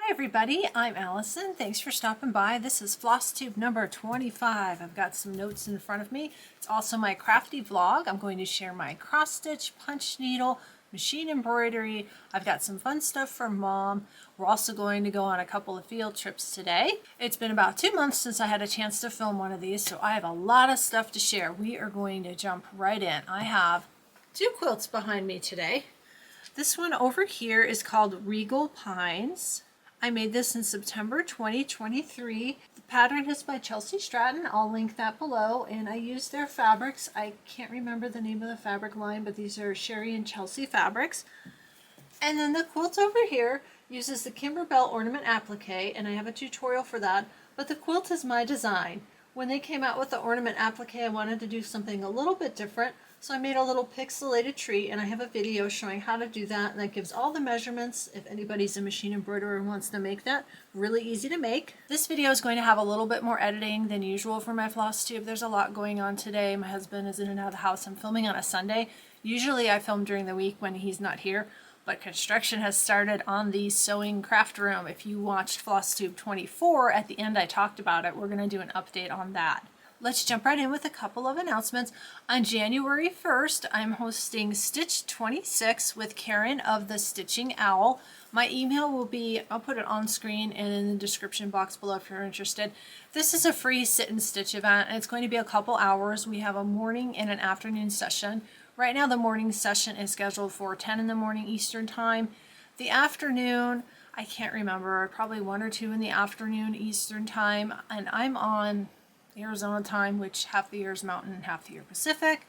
Hi everybody, I'm Allison. Thanks for stopping by. This is Flosstube number 25. I've got some notes in front of me. It's also my crafty vlog. I'm going to share my cross stitch, punch needle, machine embroidery. I've got some fun stuff for mom. We're also going to go on a couple of field trips today. It's been about 2 months since I had a chance to film one of these, so I have a lot of stuff to share. We are going to jump right in. I have 2 quilts behind me today. This one over here is called Regal Pines. I made this in September 2023. The pattern is by Chelsi Stratton. I'll link that below, and I used their fabrics. I can't remember the name of the fabric line, but these are Sherri and Chelsi fabrics. And then the quilt over here uses the Kimberbell ornament applique, and I have a tutorial for that, but the quilt is my design. When they came out with the ornament applique, I wanted to do something a little bit different, so I made a little pixelated tree, and I have a video showing how to do that, and that gives all the measurements if anybody's a machine embroiderer and wants to make that. Really easy to make. This video is going to have a little bit more editing than usual for my Flosstube. There's a lot going on today. My husband is in and out of the house. I'm filming on a Sunday. Usually I film during the week when he's not here, but construction has started on the sewing craft room. If you watched Flosstube 24, at the end I talked about it. We're going to do an update on that. Let's jump right in with a couple of announcements. On January 1st, I'm hosting Stitch 26 with Karen of the Stitching Owl. My email will be, I'll put it on screen and in the description box below if you're interested. This is a free sit and stitch event, and it's going to be a couple hours. We have a morning and an afternoon session. Right now the morning session is scheduled for 10 in the morning Eastern time. The afternoon, I can't remember, probably 1 or 2 in the afternoon Eastern time, and I'm on Arizona time, which half the year is Mountain and half the year Pacific.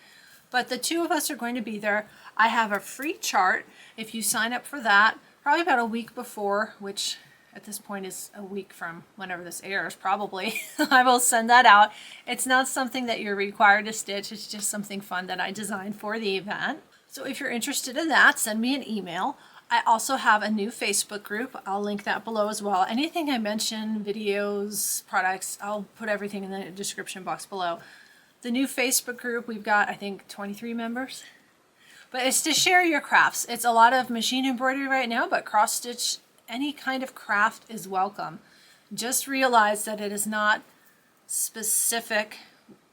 But the 2 of us are going to be there. I have a free chart if you sign up for that, probably about a week before, which at this point is a week from whenever this airs, probably. I will send that out. It's not something that you're required to stitch. It's just something fun that I designed for the event. So if you're interested in that, send me an email. I also have a new Facebook group. I'll link that below as well. Anything I mention, videos, products, I'll put everything in the description box below. The new Facebook group, we've got, I think, 23 members. But it's to share your crafts. It's a lot of machine embroidery right now, but cross stitch, any kind of craft is welcome. Just realize that it is not specific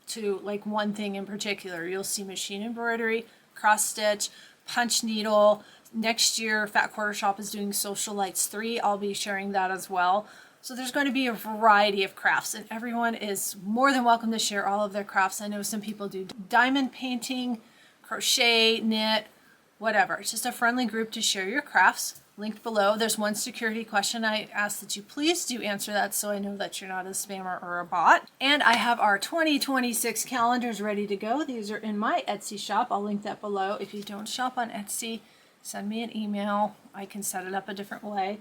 to like one thing in particular. You'll see machine embroidery, cross stitch, punch needle. Next year, Fat Quarter Shop is doing Social Lights 3. I'll be sharing that as well. So there's going to be a variety of crafts, and everyone is more than welcome to share all of their crafts. I know some people do diamond painting, crochet, knit, whatever. It's just a friendly group to share your crafts. Linked below. There's one security question. I ask that you please do answer that so I know that you're not a spammer or a bot. And I have our 2026 calendars ready to go. These are in my Etsy shop. I'll link that below. If you don't shop on Etsy, send me an email. I can set it up a different way.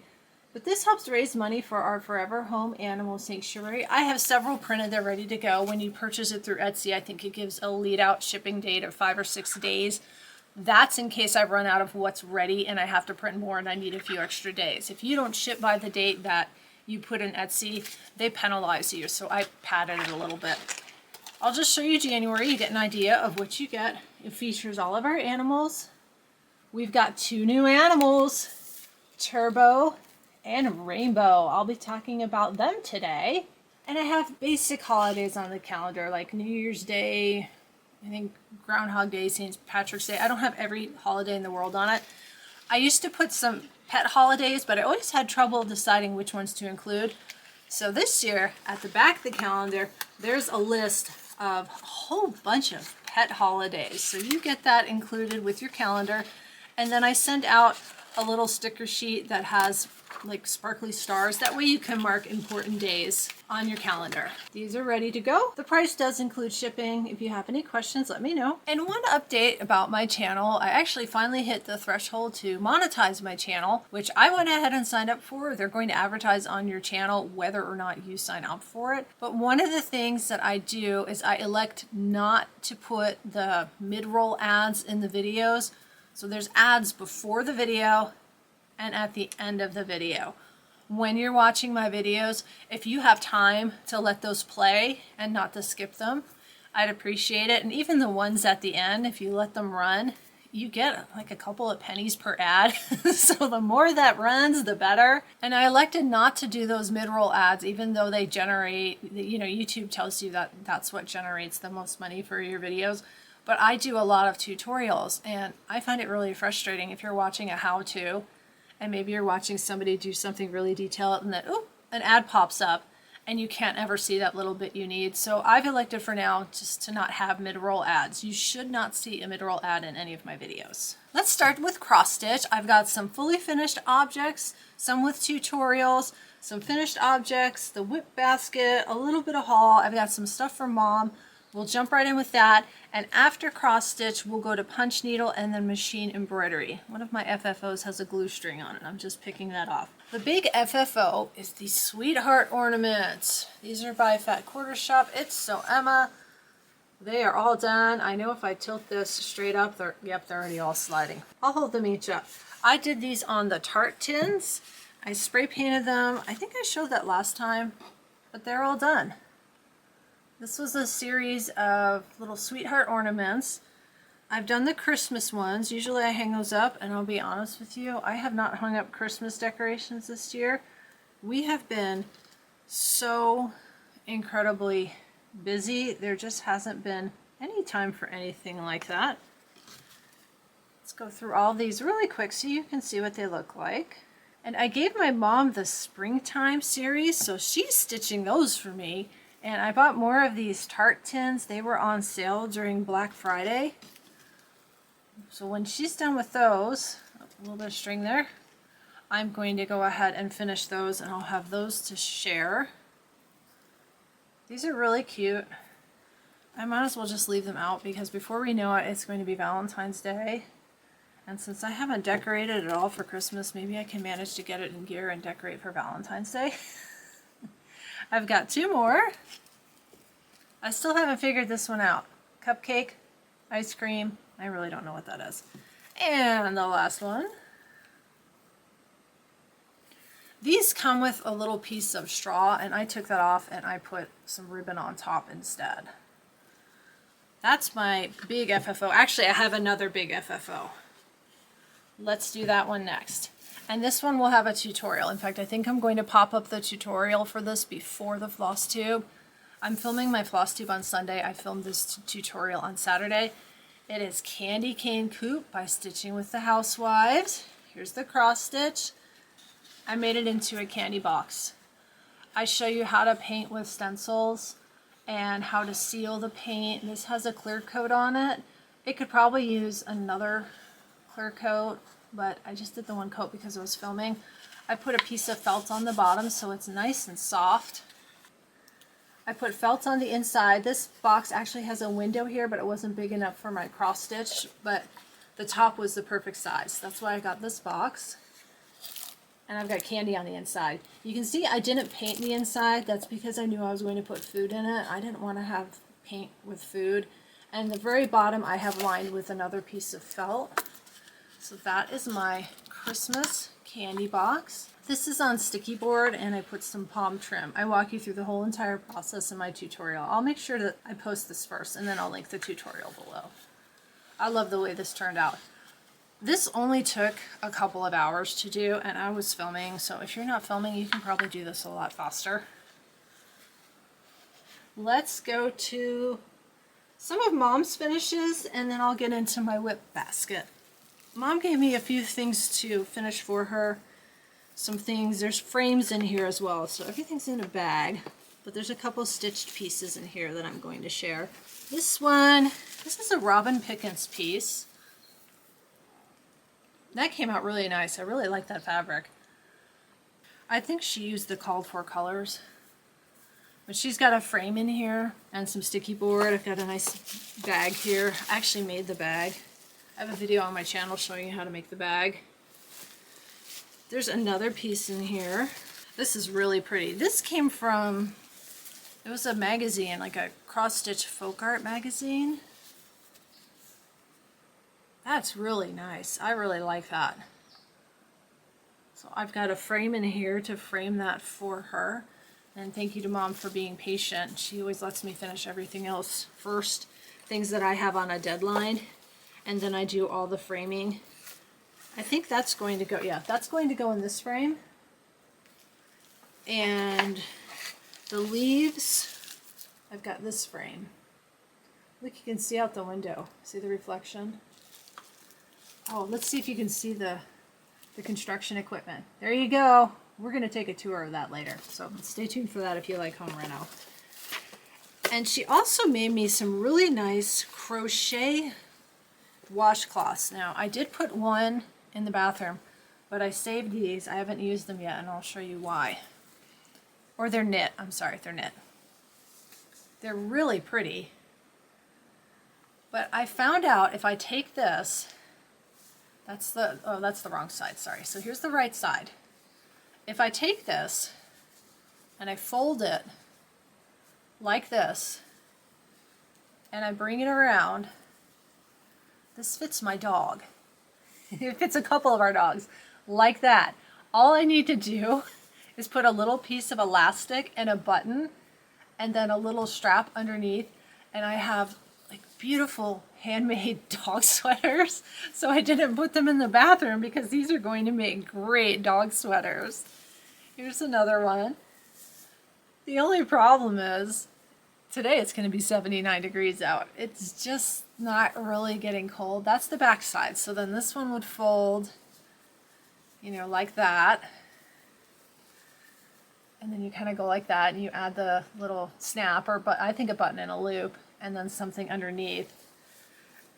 But this helps raise money for our Forever Home Animal Sanctuary. I have several printed. They're ready to go. When you purchase it through Etsy, I think it gives a lead out shipping date of 5 or 6 days. That's in case I've run out of what's ready and I have to print more and I need a few extra days. If you don't ship by the date that you put in Etsy, they penalize you. So I padded it a little bit. I'll just show you January. You get an idea of what you get. It features all of our animals. We've got 2 new animals, Turbo and Rainbow. I'll be talking about them today. And I have basic holidays on the calendar like New Year's Day, I think Groundhog Day, St. Patrick's Day. I don't have every holiday in the world on it. I used to put some pet holidays, but I always had trouble deciding which ones to include. So this year, at the back of the calendar, there's a list of a whole bunch of pet holidays. So you get that included with your calendar. And then I send out a little sticker sheet that has like sparkly stars. That way you can mark important days on your calendar. These are ready to go. The price does include shipping. If you have any questions, let me know. And one update about my channel, I actually finally hit the threshold to monetize my channel, which I went ahead and signed up for. They're going to advertise on your channel whether or not you sign up for it. But one of the things that I do is I elect not to put the mid-roll ads in the videos. So there's ads before the video and at the end of the video. When you're watching my videos, if you have time to let those play and not to skip them, I'd appreciate it. And even the ones at the end, if you let them run, you get like a couple of pennies per ad. So the more that runs, the better. And I elected not to do those mid-roll ads, even though they generate, you know, YouTube tells you that that's what generates the most money for your videos. But I do a lot of tutorials, and I find it really frustrating if you're watching a how-to and maybe you're watching somebody do something really detailed and then, oh, an ad pops up and you can't ever see that little bit you need. So I've elected for now just to not have mid-roll ads. You should not see a mid-roll ad in any of my videos. Let's start with cross stitch. I've got some fully finished objects, some with tutorials, some finished objects, the whip basket, a little bit of haul. I've got some stuff for mom. We'll jump right in with that. And after cross stitch, we'll go to punch needle and then machine embroidery. One of my FFOs has a glue string on it. I'm just picking that off. The big FFO is the sweetheart ornaments. These are by Fat Quarter Shop. It's So Emma. They are all done. I know if I tilt this straight up, they're already all sliding. I'll hold them each up. I did these on the tart tins. I spray painted them. I think I showed that last time, but they're all done. This was a series of little sweetheart ornaments. I've done the Christmas ones. Usually I hang those up, and I'll be honest with you, I have not hung up Christmas decorations this year. We have been so incredibly busy. There just hasn't been any time for anything like that. Let's go through all these really quick so you can see what they look like. And I gave my mom the springtime series, so she's stitching those for me. And I bought more of these tart tins. They were on sale during Black Friday. So when she's done with those, a little bit of string there, I'm going to go ahead and finish those, and I'll have those to share. These are really cute. I might as well just leave them out because before we know it, it's going to be Valentine's Day. And since I haven't decorated at all for Christmas, maybe I can manage to get it in gear and decorate for Valentine's Day. I've got two more. I still haven't figured this one out. Cupcake, ice cream. I really don't know what that is. And the last one. These come with a little piece of straw, and I took that off and I put some ribbon on top instead. That's my big FFO. Actually, I have another big FFO. Let's do that one next. And this one will have a tutorial. In fact, I think I'm going to pop up the tutorial for this before the Flosstube. I'm filming my Flosstube on Sunday. I filmed this tutorial on Saturday. It is Candy Cane Coupe by Stitching with the Housewives. Here's the cross stitch. I made it into a candy box. I show you how to paint with stencils and how to seal the paint. This has a clear coat on it. It could probably use another clear coat, but I just did the one coat because I was filming. I put a piece of felt on the bottom so it's nice and soft. I put felt on the inside. This box actually has a window here, but it wasn't big enough for my cross stitch, but the top was the perfect size. That's why I got this box. And I've got candy on the inside. You can see I didn't paint the inside. That's because I knew I was going to put food in it. I didn't want to have paint with food. And the very bottom I have lined with another piece of felt. So that is my Christmas candy box. This is on sticky board and I put some palm trim. I walk you through the whole entire process in my tutorial. I'll make sure that I post this first and then I'll link the tutorial below. I love the way this turned out. This only took a couple of hours to do and I was filming, so if you're not filming you can probably do this a lot faster. Let's go to some of Mom's finishes and then I'll get into my whip basket. Mom gave me a few things to finish for her. Some things, there's frames in here as well, so everything's in a bag, but there's a couple stitched pieces in here that I'm going to share. This one, this is a Robin Pickens piece. That came out really nice. I really like that fabric. I think she used the called for colors. But she's got a frame in here and some sticky board. I've got a nice bag here. I actually made the bag. I have a video on my channel showing you how to make the bag. There's another piece in here. This is really pretty. This came from, it was a magazine, like a cross-stitch folk art magazine. That's really nice. I really like that. So I've got a frame in here to frame that for her. And thank you to Mom for being patient. She always lets me finish everything else first, things that I have on a deadline. and then I do all the framing. I think that's going to go, yeah, that's going to go in this frame. And the leaves, I've got this frame. Look, you can see out the window. See the reflection? Oh, let's see if you can see the construction equipment. There you go. We're going to take a tour of that later. So stay tuned for that if you like home reno. And she also made me some really nice crochet washcloths. Now, I did put one in the bathroom, but I saved these. I haven't used them yet, and I'll show you why. Or they're knit. I'm sorry, they're knit. They're really pretty. But I found out if I take this, that's the wrong side, sorry. So here's the right side. If I take this and I fold it like this, and I bring it around, this fits my dog. It fits a couple of our dogs, like that. All I need to do is put a little piece of elastic and a button, and then a little strap underneath, and I have like beautiful handmade dog sweaters. So I didn't put them in the bathroom because these are going to make great dog sweaters. Here's another one. The only problem is today it's going to be 79 degrees out. It's just not really getting cold. That's the back side. So then this one would fold, you know, like that. And then you kind of go like that, and you add the little snap, or I think a button and a loop, and then something underneath.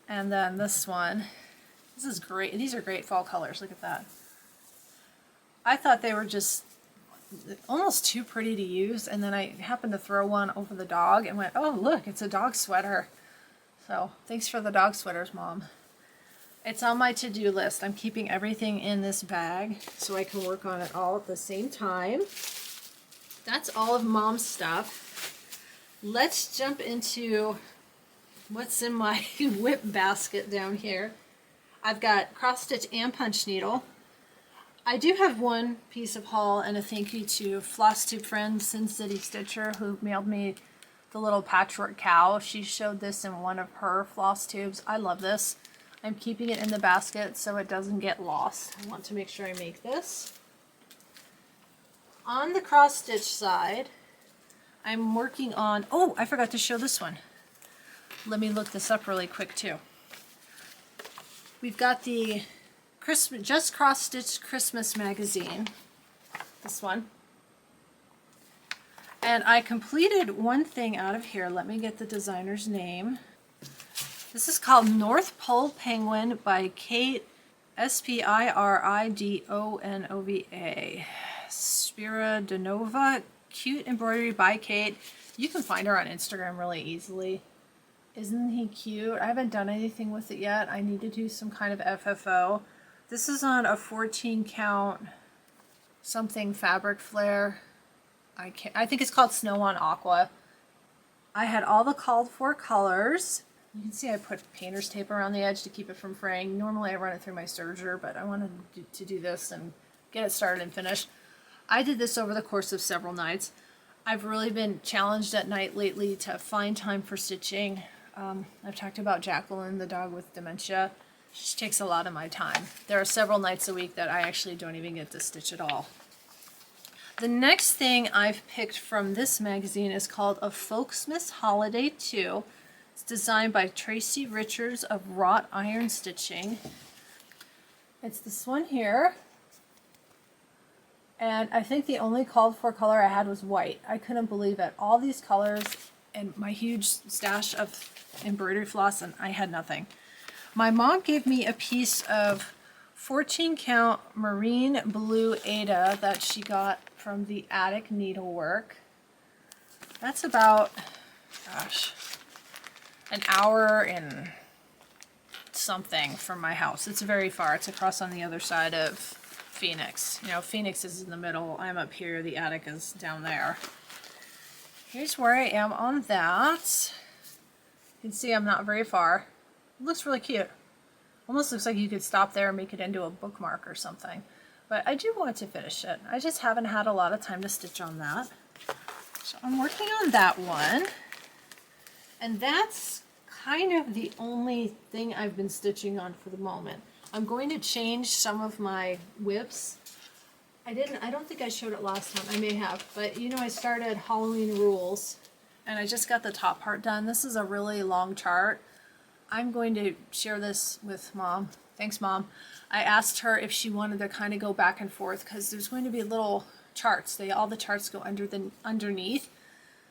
And then this one, this is great. These are great fall colors. Look at that. I thought they were just almost too pretty to use, and then I happened to throw one over the dog and went, oh look, it's a dog sweater. So thanks for the dog sweaters, Mom. It's on my to-do list. I'm keeping everything in this bag so I can work on it all at the same time. That's all of Mom's stuff. Let's jump into what's in my whip basket down here. I've got cross stitch and punch needle. I do have one piece of haul and a thank you to Flosstube friend Sincitycrossstitcher, who mailed me the little patchwork cow. She showed this in one of her floss tubes. I love this. I'm keeping it in the basket so it doesn't get lost. I want to make sure I make this. On the cross stitch side, I'm working on, oh, I forgot to show this one. Let me look this up really quick too. We've got the Just Cross Stitch Christmas magazine, this one. And I completed one thing out of here. Let me get the designer's name. This is called North Pole Penguin by Kate, Spiridonova. Spiridonova, cute embroidery by Kate. You can find her on Instagram really easily. Isn't he cute? I haven't done anything with it yet. I need to do some kind of FFO. This is on a 14 count something fabric flare. I think it's called Snow on Aqua. I had all the called for colors. You can see I put painter's tape around the edge to keep it from fraying. Normally I run it through my serger, but I wanted to do this and get it started and finished. I did this over the course of several nights. I've really been challenged at night lately to find time for stitching. I've talked about Jacqueline, the dog with dementia. She takes a lot of my time. There are several nights a week that I actually don't even get to stitch at all. The next thing I've picked from this magazine is called A Folksmith's Holiday 2. It's designed by Tracy Richards of Wrought Iron Stitching. It's this one here. And I think the only called for color I had was white. I couldn't believe it. All these colors and my huge stash of embroidery floss, and I had nothing. My mom gave me a piece of 14 count marine blue Ada that she got from the Attic Needlework. That's about, gosh, an hour and something from my house. It's very far. It's across on the other side of Phoenix. You know, Phoenix is in the middle. I'm up here. The attic is down there. Here's where I am on that. You can see I'm not very far. It looks really cute. Almost looks like you could stop there and make it into a bookmark or something. But I do want to finish it. I just haven't had a lot of time to stitch on that. So I'm working on that one. And that's kind of the only thing I've been stitching on for the moment. I'm going to change some of my whips. I don't think I showed it last time. I may have, but you know, I started Halloween rules and I just got the top part done. This is a really long chart. I'm going to share this with Mom. Thanks, Mom. I asked her if she wanted to kind of go back and forth because there's going to be little charts. All the charts go underneath.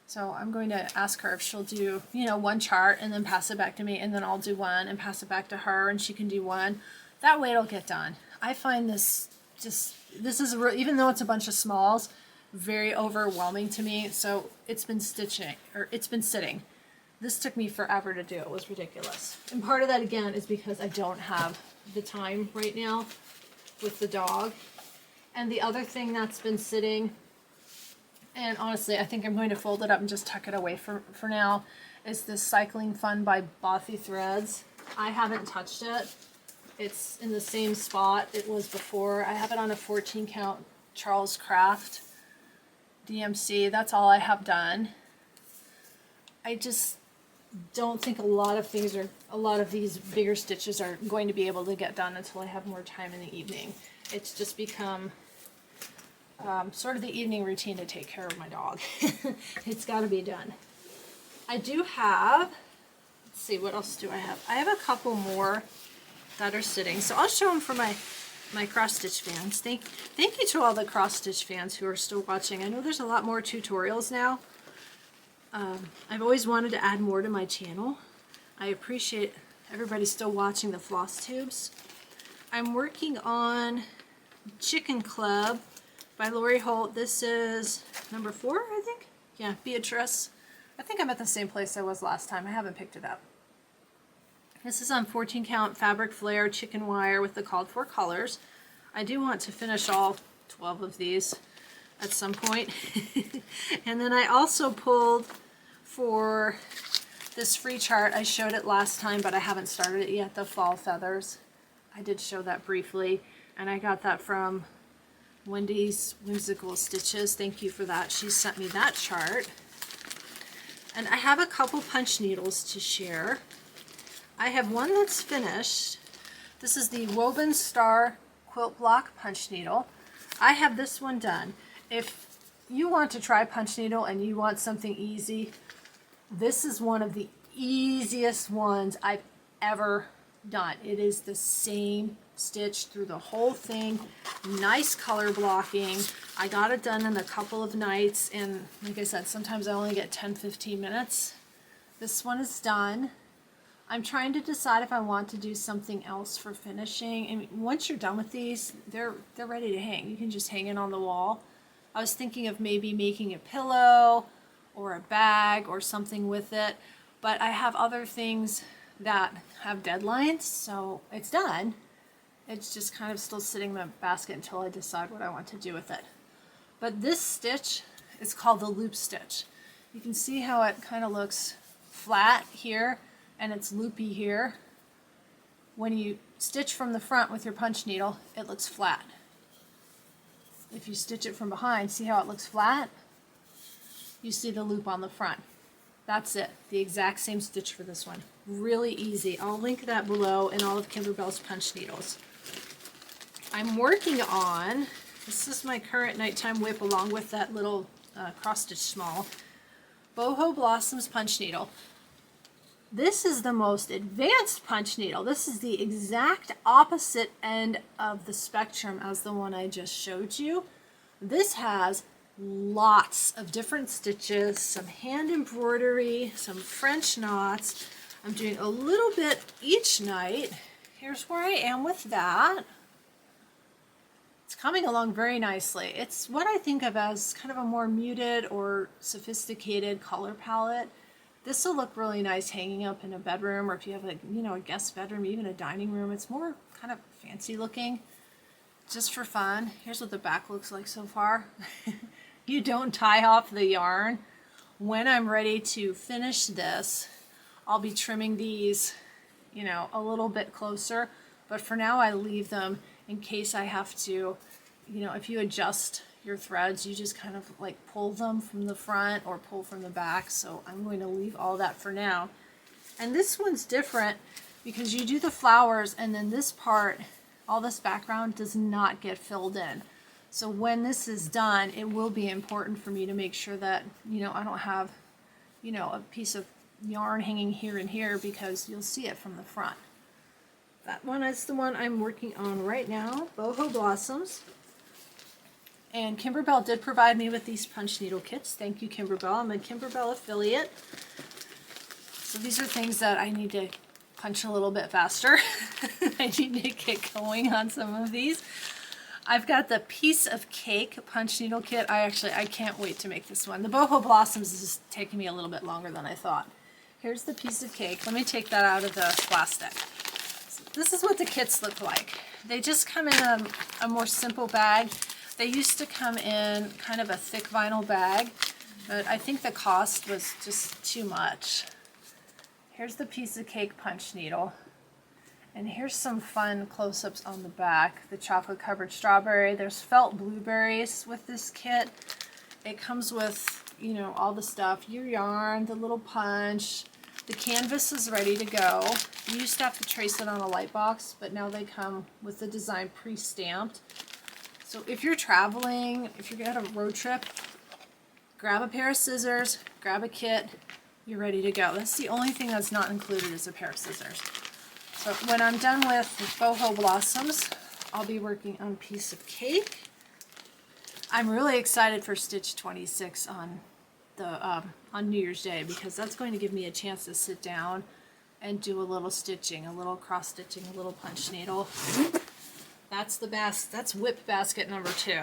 So I'm going to ask her if she'll do, you know, one chart and then pass it back to me, and then I'll do one and pass it back to her and she can do one. That way it'll get done. I find this even though it's a bunch of smalls, very overwhelming to me. So it's been sitting. This took me forever to do. It was ridiculous. And part of that again is because I don't have the time right now with the dog. And the other thing that's been sitting, and honestly, I think I'm going to fold it up and just tuck it away for now, is this Cycling Fun by Bothy Threads. I haven't touched it. It's in the same spot it was before. I have it on a 14 count Charles Craft DMC. That's all I have done. I just don't think a lot of these bigger stitches are going to be able to get done until I have more time in the evening. It's just become sort of the evening routine to take care of my dog. It's got to be done. I do have, let's see, what else do I have? I have a couple more that are sitting. So I'll show them for my cross stitch fans. Thank you to all the cross stitch fans who are still watching. I know there's a lot more tutorials now. I've always wanted to add more to my channel. I appreciate everybody still watching the Flosstubes. I'm working on Chicken Club by Lori Holt. This is number 4, I think. Yeah, Beatrice. I think I'm at the same place I was last time. I haven't picked it up. This is on 14 count fabric flare chicken wire with the called for colors. I do want to finish all 12 of these at some point. And then I also pulled for this free chart. I showed it last time, but I haven't started it yet, the fall feathers. I did show that briefly, and I got that from Wendy's Whimsical Stitches. Thank you for that. She sent me that chart. And I have a couple punch needles to share. I have one that's finished. This is the Woven Star Quilt Block punch needle. I have this one done. If you want to try punch needle and you want something easy, this is one of the easiest ones I've ever done. It is the same stitch through the whole thing. Nice color blocking. I got it done in a couple of nights, and like I said, sometimes I only get 10-15 minutes. This one is done. I'm trying to decide if I want to do something else for finishing. I mean, once you're done with these, they're ready to hang. You can just hang it on the wall. I was thinking of maybe making a pillow or a bag or something with it, but I have other things that have deadlines, so it's done. It's just kind of still sitting in the basket until I decide what I want to do with it. But this stitch is called the loop stitch. You can see how it kind of looks flat here and it's loopy here. When you stitch from the front with your punch needle, it looks flat. If you stitch it from behind, see how it looks flat? You see the loop on the front. That's it. The exact same stitch for this one. Really easy. I'll link that below in all of Kimberbell's punch needles. I'm working on, this is my current nighttime whip along with that little cross stitch small, Boho Blossoms punch needle. This is the most advanced punch needle. This is the exact opposite end of the spectrum as the one I just showed you. This has lots of different stitches, some hand embroidery, some French knots. I'm doing a little bit each night. Here's where I am with that. It's coming along very nicely. It's what I think of as kind of a more muted or sophisticated color palette. This will look really nice hanging up in a bedroom, or if you have a, you know, a guest bedroom, even a dining room. It's more kind of fancy looking, just for fun. Here's what the back looks like so far. You don't tie off the yarn. When I'm ready to finish this, I'll be trimming these, you know, a little bit closer, but for now I leave them in case I have to, you know, if you adjust your threads, you just kind of like pull them from the front or pull from the back. So I'm going to leave all that for now. And this one's different because you do the flowers and then this part, all this background does not get filled in. So when this is done, it will be important for me to make sure that, you know, I don't have, you know, a piece of yarn hanging here and here because you'll see it from the front. That one is the one I'm working on right now, Boho Blossoms. And Kimberbell did provide me with these punch needle kits. Thank you, Kimberbell. I'm a Kimberbell affiliate. So these are things that I need to punch a little bit faster. I need to get going on some of these. I've got the Piece of Cake punch needle kit. I can't wait to make this one. The Boho Blossoms is just taking me a little bit longer than I thought. Here's the Piece of Cake. Let me take that out of the plastic. So this is what the kits look like. They just come in a more simple bag. They used to come in kind of a thick vinyl bag, but I think the cost was just too much. Here's the Piece of Cake punch needle. And here's some fun close-ups on the back. The chocolate covered strawberry. There's felt blueberries with this kit. It comes with, you know, all the stuff. Your yarn, the little punch. The canvas is ready to go. You used to have to trace it on a light box, but now they come with the design pre-stamped. So if you're traveling, if you're at a road trip, grab a pair of scissors, grab a kit, you're ready to go. That's the only thing that's not included is a pair of scissors. So when I'm done with Boho Blossoms, I'll be working on Piece of Cake. I'm really excited for Stitch 26 on New Year's Day because that's going to give me a chance to sit down and do a little stitching, a little cross stitching, a little punch needle. That's whip basket number 2.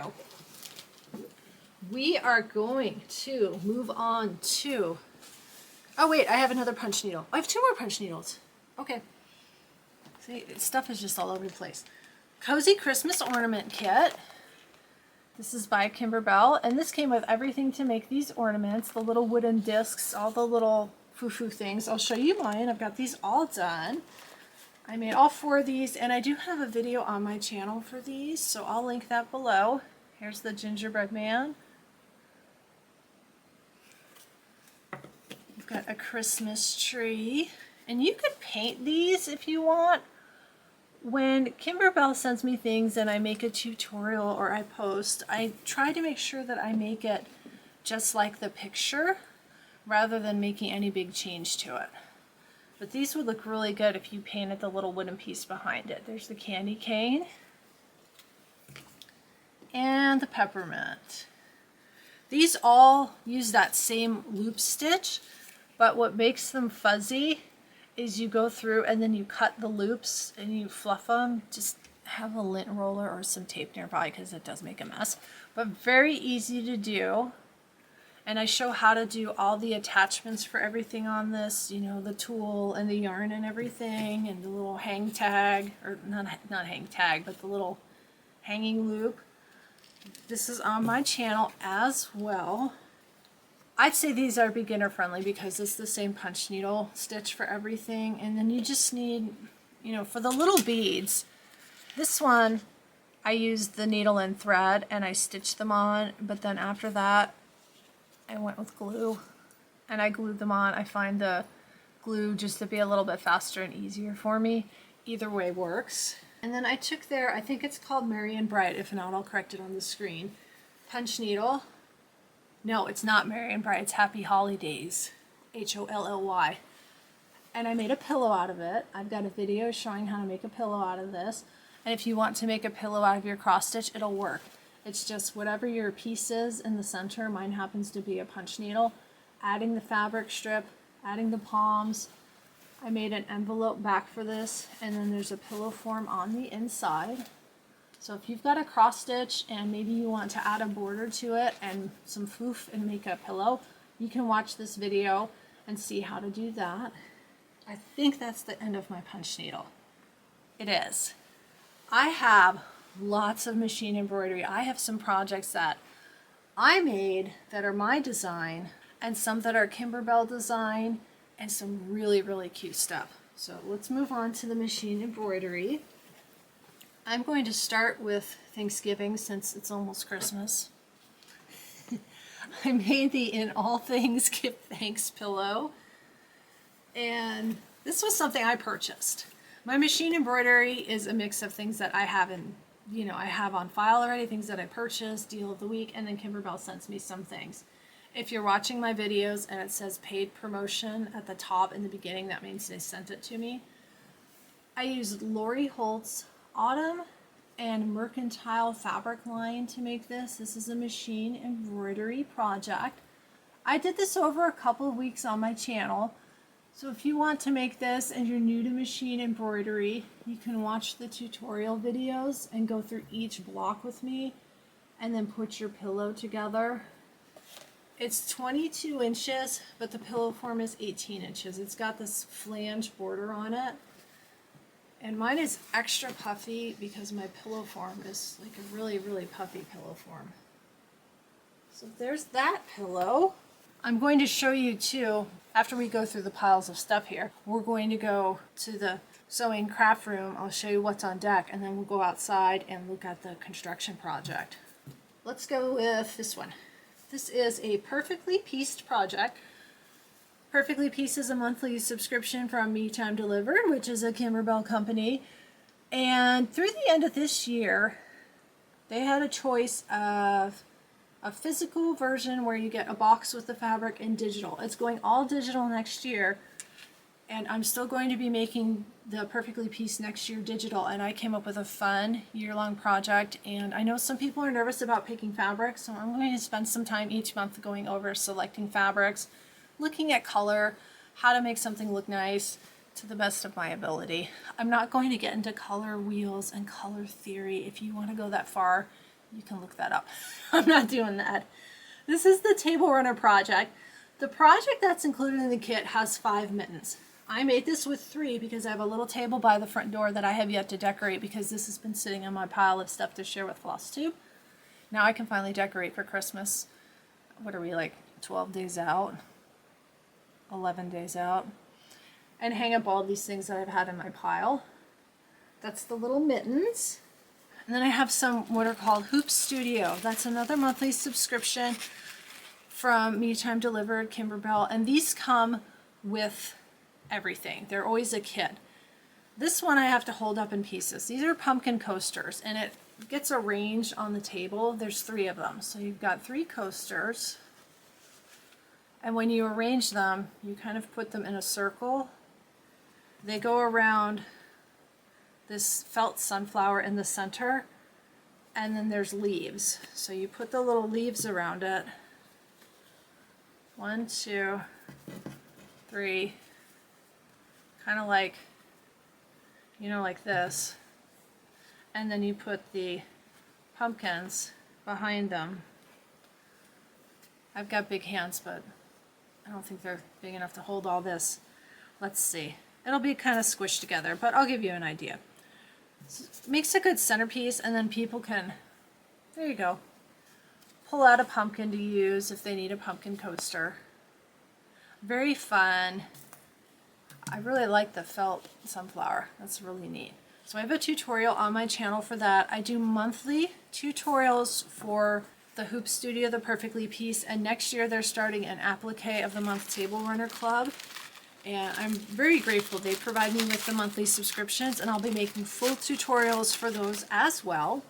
We are going to move on to, oh wait, I have another punch needle. I have 2 more punch needles. Okay. See, stuff is just all over the place. Cozy Christmas Ornament Kit. This is by Kimberbell, and this came with everything to make these ornaments, the little wooden discs, all the little foo-foo things. I'll show you mine. I've got these all done. I made all 4 of these, and I do have a video on my channel for these, so I'll link that below. Here's the gingerbread man. We've got a Christmas tree, and you could paint these if you want. When Kimberbell sends me things and I make a tutorial or I post, I try to make sure that I make it just like the picture rather than making any big change to it. But these would look really good if you painted the little wooden piece behind it. There's the candy cane and the peppermint. These all use that same loop stitch, but what makes them fuzzy is you go through and then you cut the loops and you fluff them. Just have a lint roller or some tape nearby because it does make a mess. But very easy to do. And I show how to do all the attachments for everything on this, you know, the tool and the yarn and everything, and the little hang tag, or not hang tag, but the little hanging loop. This is on my channel as well. I'd say these are beginner friendly because it's the same punch needle stitch for everything. And then you just need, you know, for the little beads, this one I used the needle and thread and I stitched them on, but then after that I went with glue and I glued them on. I find the glue just to be a little bit faster and easier for me. Either way works. And then I took their, I think it's called Merry and Bright, if not I'll correct it on the screen, punch needle. No, it's not Merry and Bright, it's Happy Holidays, Holly. And I made a pillow out of it. I've got a video showing how to make a pillow out of this. And if you want to make a pillow out of your cross stitch, it'll work. It's just whatever your piece is in the center, mine happens to be a punch needle, adding the fabric strip, adding the palms. I made an envelope back for this, and then there's a pillow form on the inside. So if you've got a cross stitch and maybe you want to add a border to it and some foof and make a pillow, you can watch this video and see how to do that. I think that's the end of my punch needle. It is. I have lots of machine embroidery. I have some projects that I made that are my design and some that are Kimberbell design and some really, really cute stuff. So let's move on to the machine embroidery. I'm going to start with Thanksgiving since it's almost Christmas. I made the In All Things Give Thanks pillow. And this was something I purchased. My machine embroidery is a mix of things that I have I have on file already, things that I purchased, deal of the week, and then Kimberbell sends me some things. If you're watching my videos and it says paid promotion at the top in the beginning, that means they sent it to me. I used Lori Holt's Autumn and Mercantile fabric line to make this. This is a machine embroidery project. I did this over a couple of weeks on my channel. So if you want to make this and you're new to machine embroidery, you can watch the tutorial videos and go through each block with me and then put your pillow together. It's 22 inches, but the pillow form is 18 inches. It's got this flange border on it. And mine is extra puffy because my pillow form is like a really, really puffy pillow form. So there's that pillow. I'm going to show you too, after we go through the piles of stuff here, we're going to go to the sewing craft room. I'll show you what's on deck, and then we'll go outside and look at the construction project. Let's go with this one. This is a Perfectly Pieced project. Perfectly Pieced is a monthly subscription from Me Time Delivered, which is a Kimberbell company. And through the end of this year, they had a choice of a physical version where you get a box with the fabric and digital. It's going all digital next year, and I'm still going to be making the Perfectly Pieced next year digital, and I came up with a fun year-long project. And I know some people are nervous about picking fabrics, so I'm going to spend some time each month going over selecting fabrics, looking at color, how to make something look nice to the best of my ability. I'm not going to get into color wheels and color theory. If you want to go that far, you can look that up. I'm not doing that. This is the table runner project. The project that's included in the kit has 5 mittens. I made this with 3 because I have a little table by the front door that I have yet to decorate because this has been sitting on my pile of stuff to share with Flosstube. Now I can finally decorate for Christmas. What are we, like 12 days out? 11 days out. And hang up all these things that I've had in my pile. That's the little mittens. And then I have some what are called Hoop Studio. That's another monthly subscription from Me Time Delivered, Kimberbell. And these come with everything. They're always a kit. This one I have to hold up in pieces. These are pumpkin coasters, and it gets arranged on the table. There's 3 of them. So you've got 3 coasters. And when you arrange them, you kind of put them in a circle. They go around this felt sunflower in the center, and then there's leaves. So you put the little leaves around it. 1, 2, 3, kind of like, like this. And then you put the pumpkins behind them. I've got big hands, but I don't think they're big enough to hold all this. Let's see. It'll be kind of squished together, but I'll give you an idea. So it makes a good centerpiece, and then people can, there you go, pull out a pumpkin to use if they need a pumpkin coaster. Very fun. I really like the felt sunflower. That's really neat. So I have a tutorial on my channel for that. I do monthly tutorials for the Hoop Studio, the Perfectly Pieced, and next year they're starting an applique of the month table runner club. And I'm very grateful they provide me with the monthly subscriptions, and I'll be making full tutorials for those as well.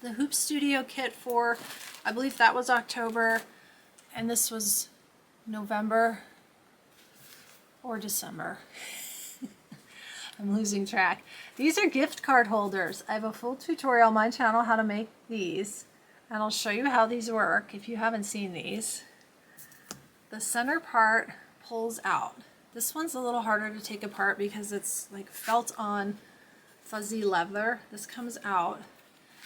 The Hoop Studio kit for, I believe that was October, and this was November or December. I'm losing track. These are gift card holders. I have a full tutorial on my channel how to make these, and I'll show you how these work if you haven't seen these. The center part pulls out. This one's a little harder to take apart because it's like felt on fuzzy leather. This comes out.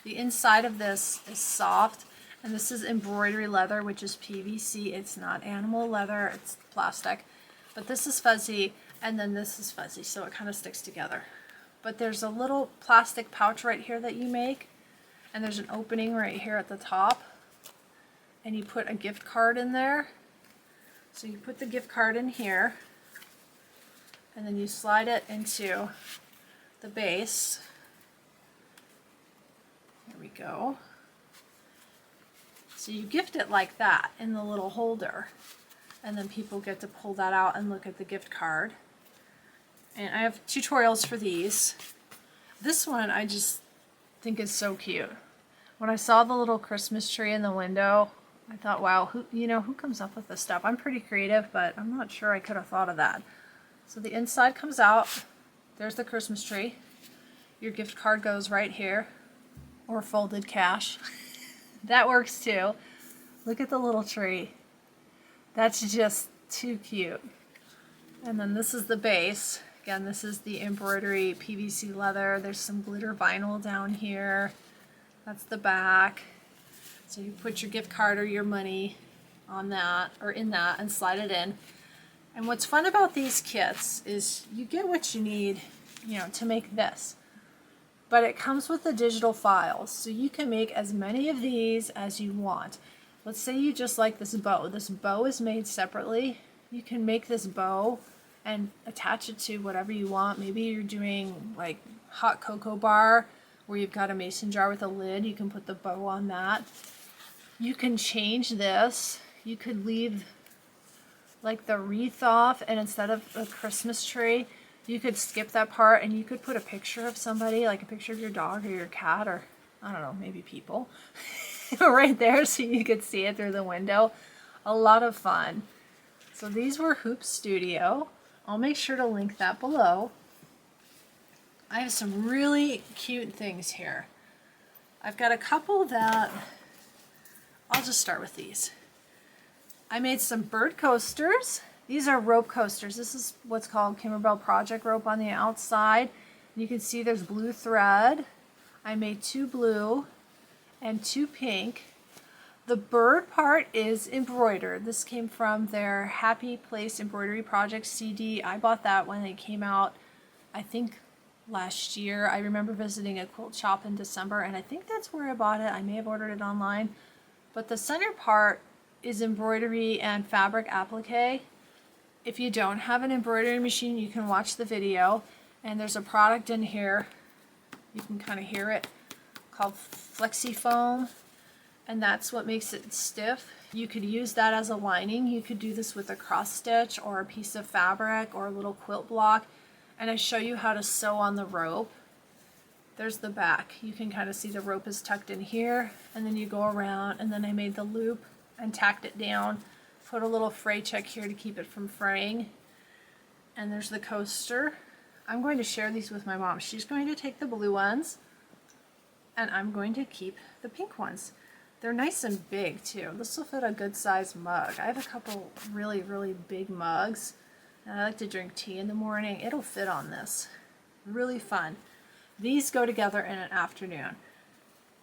The inside of this is soft, and this is embroidery leather, which is PVC. It's not animal leather, it's plastic. But this is fuzzy, and then this is fuzzy, so it kind of sticks together. But there's a little plastic pouch right here that you make, and there's an opening right here at the top, and you put a gift card in there. So you put the gift card in here, and then you slide it into the base. There we go. So you gift it like that in the little holder. and then people get to pull that out and look at the gift card. And I have tutorials for these. This one I just think is so cute. When I saw the little Christmas tree in the window, I thought, wow, who comes up with this stuff? I'm pretty creative, but I'm not sure I could have thought of that. So the inside comes out. There's the Christmas tree. Your gift card goes right here, or folded cash. That works too. Look at the little tree. That's just too cute. And then this is the base. Again, this is the embroidery PVC leather. There's some glitter vinyl down here. That's the back. So you put your gift card or your money on that, or in that, and slide it in. And what's fun about these kits is you get what you need, to make this. But it comes with the digital files, so you can make as many of these as you want. Let's say you just like this bow. This bow is made separately. You can make this bow and attach it to whatever you want. Maybe you're doing like hot cocoa bar where you've got a mason jar with a lid. You can put the bow on that. You can change this. You could leave like the wreath off, and instead of a Christmas tree, you could skip that part and you could put a picture of somebody, like a picture of your dog or your cat, or I don't know, maybe people right there so you could see it through the window. A lot of fun. So these were Hoop Studio. I'll make sure to link that below. I have some really cute things here. I've got a couple that, I'll just start with these. I made some bird coasters. These are rope coasters. This is what's called Kimberbell project rope on the outside. You can see there's blue thread. I made 2 blue and 2 pink. The bird part is embroidered. This came from their Happy Place Embroidery Project CD. I bought that when it came out, I think last year. I remember visiting a quilt shop in December, and I think that's where I bought it. I may have ordered it online. But the center part is embroidery and fabric applique. If you don't have an embroidery machine, you can watch the video, and there's a product in here, you can kind of hear it, called Flexi Foam, and that's what makes it stiff. You could use that as a lining. You could do this with a cross stitch or a piece of fabric or a little quilt block, and I show you how to sew on the rope. There's the back. You can kind of see the rope is tucked in here, and then you go around, and then I made the loop and tacked it down. Put a little fray check here to keep it from fraying. And there's the coaster. I'm going to share these with my mom. She's going to take the blue ones, and I'm going to keep the pink ones. They're nice and big too. This will fit a good sized mug. I have a couple really, really big mugs, and I like to drink tea in the morning. It'll fit on this. Really fun. These go together in an afternoon.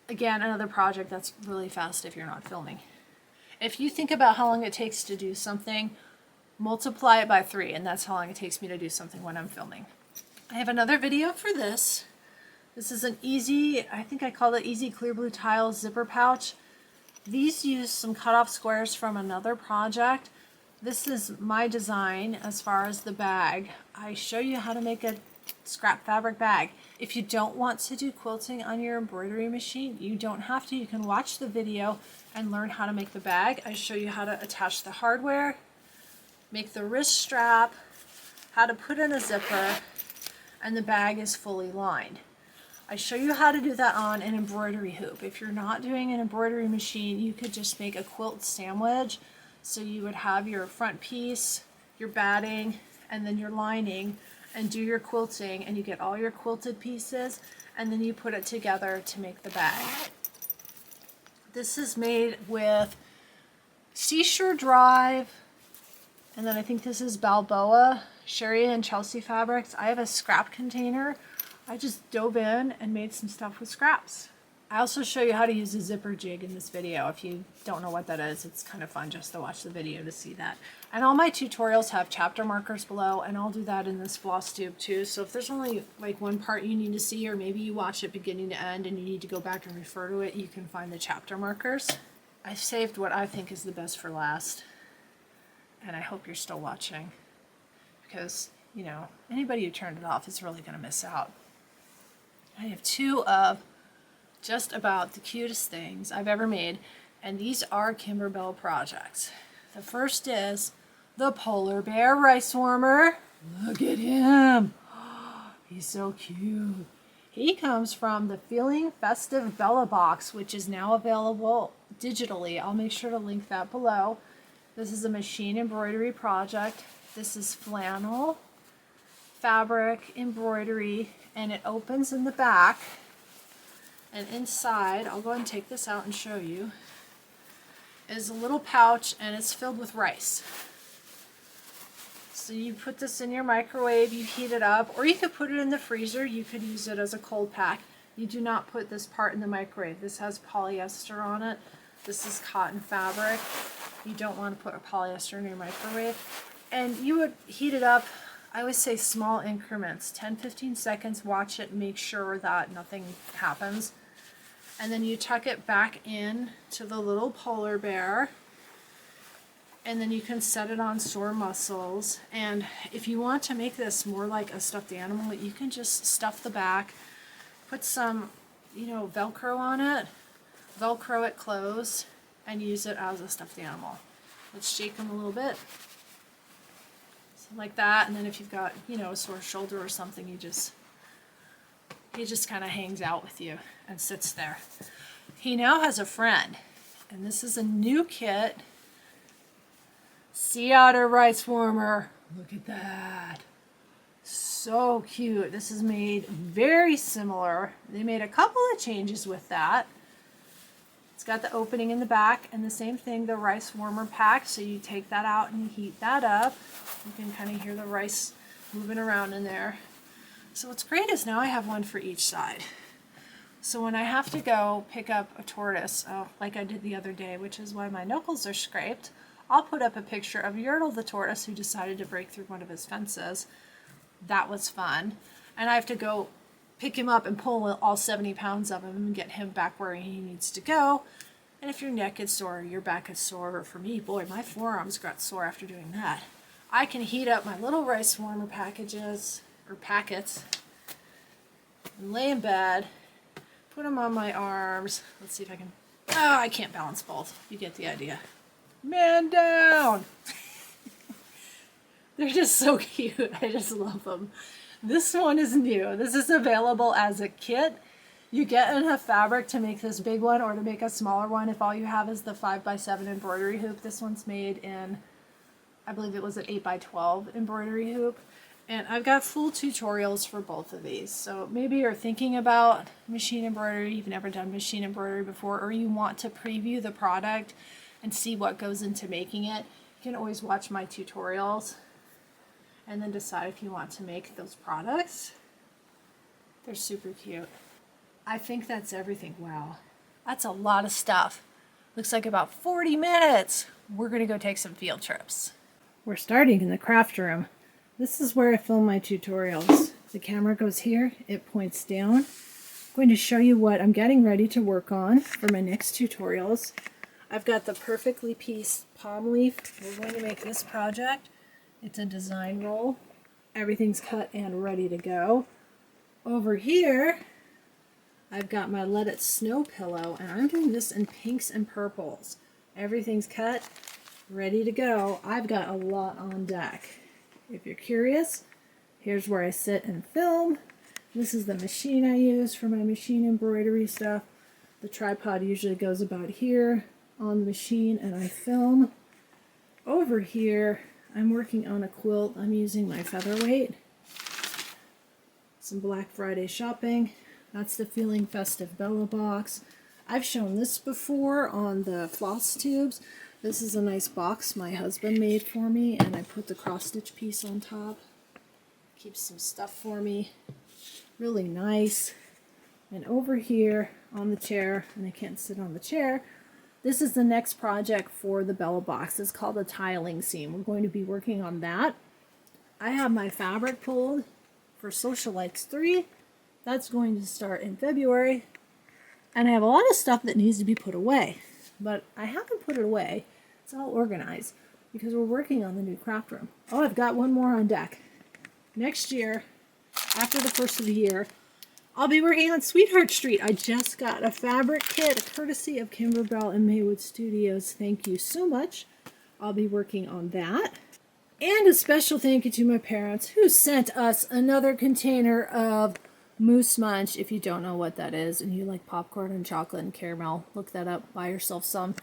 Again, another project that's really fast if you're not filming. If you think about how long it takes to do something, multiply it by 3, and that's how long it takes me to do something when I'm filming. I have another video for this. This is an easy, I think I call it Easy Clear Blue Tile zipper pouch. These use some cut-off squares from another project. This is my design as far as the bag. I show you how to make a scrap fabric bag. If you don't want to do quilting on your embroidery machine, you don't have to. You can watch the video and learn how to make the bag. I show you how to attach the hardware, make the wrist strap, how to put in a zipper, and the bag is fully lined. I show you how to do that on an embroidery hoop. If you're not doing an embroidery machine, you could just make a quilt sandwich. So you would have your front piece, your batting, and then your lining, and do your quilting, and you get all your quilted pieces, and then you put it together to make the bag. This is made with Seashore Drive, and then I think this is Balboa, Sherri and Chelsi fabrics. I have a scrap container. I just dove in and made some stuff with scraps. I also show you how to use a zipper jig in this video. If you don't know what that is, it's kind of fun just to watch the video to see that. And all my tutorials have chapter markers below, and I'll do that in this Flosstube too. So if there's only like one part you need to see, or maybe you watch it beginning to end and you need to go back and refer to it, you can find the chapter markers. I've saved what I think is the best for last, and I hope you're still watching, because, you know, anybody who turned it off is really going to miss out. I have 2 of just about the cutest things I've ever made, and these are Kimberbell projects. The first is the polar bear rice warmer. Look at him. He's so cute. He comes from the Feeling Festive Bella box, which is now available digitally. I'll make sure to link that below. This is a machine embroidery project. This is flannel, fabric, embroidery, and it opens in the back. And inside, I'll go ahead and take this out and show you, is a little pouch, and it's filled with rice. So you put this in your microwave, you heat it up, or you could put it in the freezer. You could use it as a cold pack. You do not put this part in the microwave. This has polyester on it. This is cotton fabric. You don't want to put a polyester in your microwave. And you would heat it up, I would say small increments, 10-15 seconds. Watch it, make sure that nothing happens. And then you tuck it back in to the little polar bear. And then you can set it on sore muscles. And if you want to make this more like a stuffed animal, you can just stuff the back, put some, Velcro on it, Velcro it closed, and use it as a stuffed animal. Let's shake them a little bit. So like that. And then if you've got, a sore shoulder or something, he just kind of hangs out with you and sits there. He now has a friend, and this is a new kit. Sea otter rice warmer. Look at that. So cute. This is made very similar. They made a couple of changes with that. It's got the opening in the back, and the same thing, the rice warmer pack. So you take that out and you heat that up. You can kind of hear the rice moving around in there. So what's great is now I have one for each side. So when I have to go pick up a tortoise, like I did the other day, which is why my knuckles are scraped, I'll put up a picture of Yertle the tortoise who decided to break through one of his fences. That was fun. And I have to go pick him up and pull all 70 pounds of him and get him back where he needs to go. And if your neck is sore, your back is sore, or for me, boy, my forearms got sore after doing that, I can heat up my little rice warmer packets, and lay in bed, put them on my arms. Let's see if I can, I can't balance both. You get the idea. Man down! They're just so cute. I just love them. This one is new. This is available as a kit. You get enough fabric to make this big one or to make a smaller one if all you have is the 5x7 embroidery hoop. This one's made in, I believe it was an 8x12 embroidery hoop. And I've got full tutorials for both of these. So maybe you're thinking about machine embroidery, you've never done machine embroidery before, or you want to preview the product and see what goes into making it. You can always watch my tutorials and then decide if you want to make those products. They're super cute. I think that's everything. Wow, that's a lot of stuff. Looks like about 40 minutes. We're gonna go take some field trips. We're starting in the craft room. This is where I film my tutorials. The camera goes here, it points down. I'm going to show you what I'm getting ready to work on for my next tutorials. I've got the perfectly pieced palm leaf. We're going to make this project. It's a design roll. Everything's cut and ready to go. Over here, I've got my Let It Snow pillow, and I'm doing this in pinks and purples. Everything's cut, ready to go. I've got a lot on deck. If you're curious, here's where I sit and film. This is the machine I use for my machine embroidery stuff. The tripod usually goes about here on the machine, and I film. Over here, I'm working on a quilt. I'm using my featherweight. Some Black Friday shopping. That's the Feeling Festive Bella box. I've shown this before on the Flosstubes. This is a nice box my husband made for me, and I put the cross stitch piece on top. Keeps some stuff for me. Really nice. And over here on the chair, and I can't sit on the chair, this is the next project for the Bella box. It's called a tiling seam. We're going to be working on that. I have my fabric pulled for Socialites 3. That's going to start in February. And I have a lot of stuff that needs to be put away. But I haven't put it away. It's all organized because we're working on the new craft room. Oh, I've got one more on deck. Next year, after the first of the year, I'll be working on Sweetheart Street. I just got a fabric kit, courtesy of Kimberbell and Maywood Studios. Thank you so much. I'll be working on that. And a special thank you to my parents who sent us another container of Moose Munch. If you don't know what that is and you like popcorn and chocolate and caramel, look that up, buy yourself some.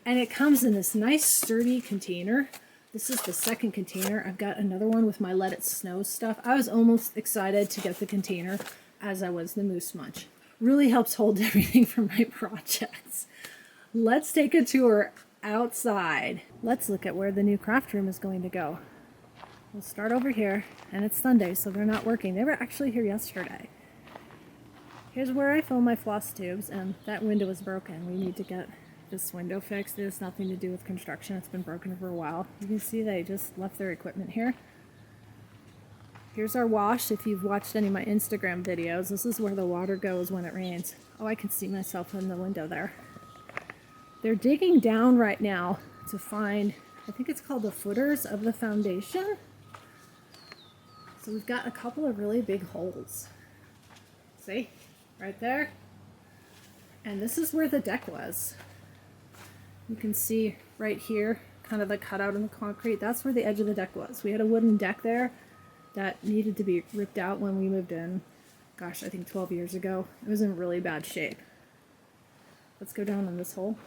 And it comes in this nice sturdy container. This is the second container. I've got another one with my Let It Snow stuff. I was almost excited to get the container as I was the Moose Munch. Really helps hold everything for my projects. Let's take a tour outside. Let's look at where the new craft room is going to go. We'll start over here, and it's Sunday, so they're not working. They were actually here yesterday. Here's where I fill my floss tubes, and that window is broken. We need to get this window fixed. It has nothing to do with construction. It's been broken for a while. You can see they just left their equipment here. Here's our wash. If you've watched any of my Instagram videos, this is where the water goes when it rains. Oh, I can see myself in the window there. They're digging down right now to find, I think it's called the footers of the foundation. So we've got a couple of really big holes. See? Right there. And this is where the deck was. You can see right here, kind of the cutout in the concrete. That's where the edge of the deck was. We had a wooden deck there that needed to be ripped out when we moved in. Gosh, I think 12 years ago. It was in really bad shape. Let's go down in this hole.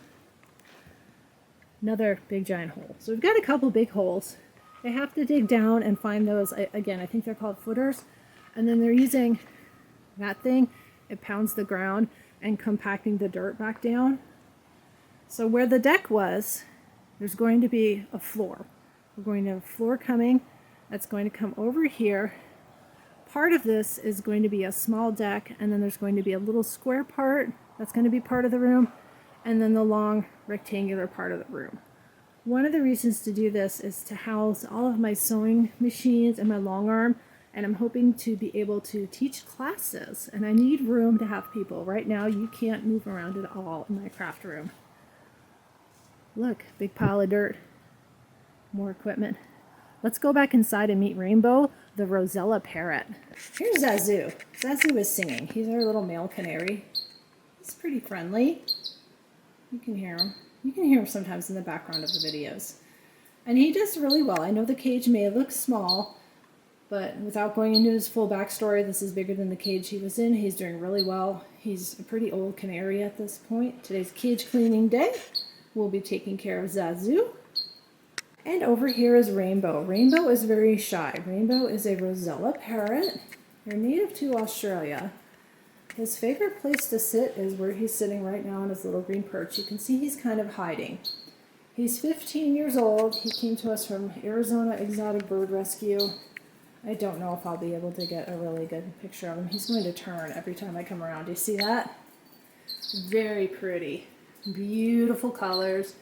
Another big giant hole. So we've got a couple big holes. They have to dig down and find those, again, I think they're called footers. And then they're using that thing. It pounds the ground and compacting the dirt back down. So where the deck was, there's going to be a floor. We're going to have a floor coming. That's going to come over here. Part of this is going to be a small deck, and then there's going to be a little square part that's going to be part of the room, and then the long rectangular part of the room. One of the reasons to do this is to house all of my sewing machines and my long arm, and I'm hoping to be able to teach classes, and I need room to have people. Right now you can't move around at all in my craft room. Look, big pile of dirt, more equipment. Let's go back inside and meet Rainbow the Rosella parrot. Here's Zazu. Zazu is singing. He's our little male canary. He's pretty friendly. You can hear him. You can hear him sometimes in the background of the videos. And he does really well. I know the cage may look small, but without going into his full backstory, this is bigger than the cage he was in. He's doing really well. He's a pretty old canary at this point. Today's cage cleaning day. We'll be taking care of Zazu. And over here is Rainbow. Rainbow is very shy. Rainbow is a Rosella parrot. They're native to Australia. His favorite place to sit is where he's sitting right now on his little green perch. You can see he's kind of hiding. He's 15 years old. He came to us from Arizona Exotic Bird Rescue. I don't know if I'll be able to get a really good picture of him. He's going to turn every time I come around. Do you see that? Very pretty. Beautiful colors.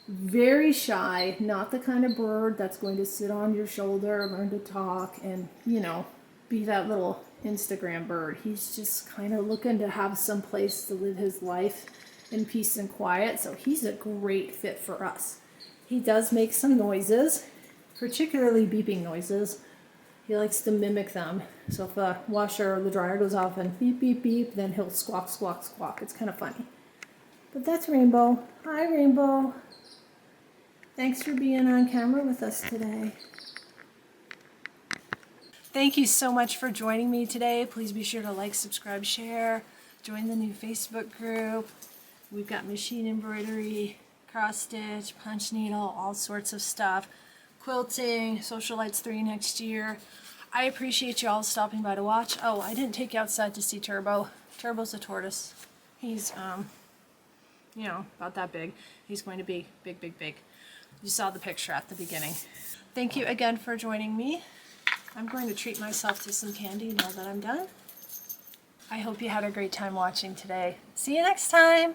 Very shy, not the kind of bird that's going to sit on your shoulder, learn to talk, and, you know, be that little Instagram bird. He's just kind of looking to have some place to live his life in peace and quiet, so he's a great fit for us. He does make some noises, particularly beeping noises. He likes to mimic them. So if the washer or the dryer goes off and beep, beep, beep, then he'll squawk, squawk, squawk. It's kind of funny. But that's Rainbow. Hi, Rainbow. Thanks for being on camera with us today. Thank you so much for joining me today. Please be sure to like, subscribe, share, join the new Facebook group. We've got machine embroidery, cross stitch, punch needle, all sorts of stuff. Quilting, Socialites 3 next year. I appreciate you all stopping by to watch. Oh, I didn't take you outside to see Turbo. Turbo's a tortoise. He's, you know, about that big. He's going to be big, big, big. You saw the picture at the beginning. Thank you again for joining me. I'm going to treat myself to some candy now that I'm done. I hope you had a great time watching today. See you next time.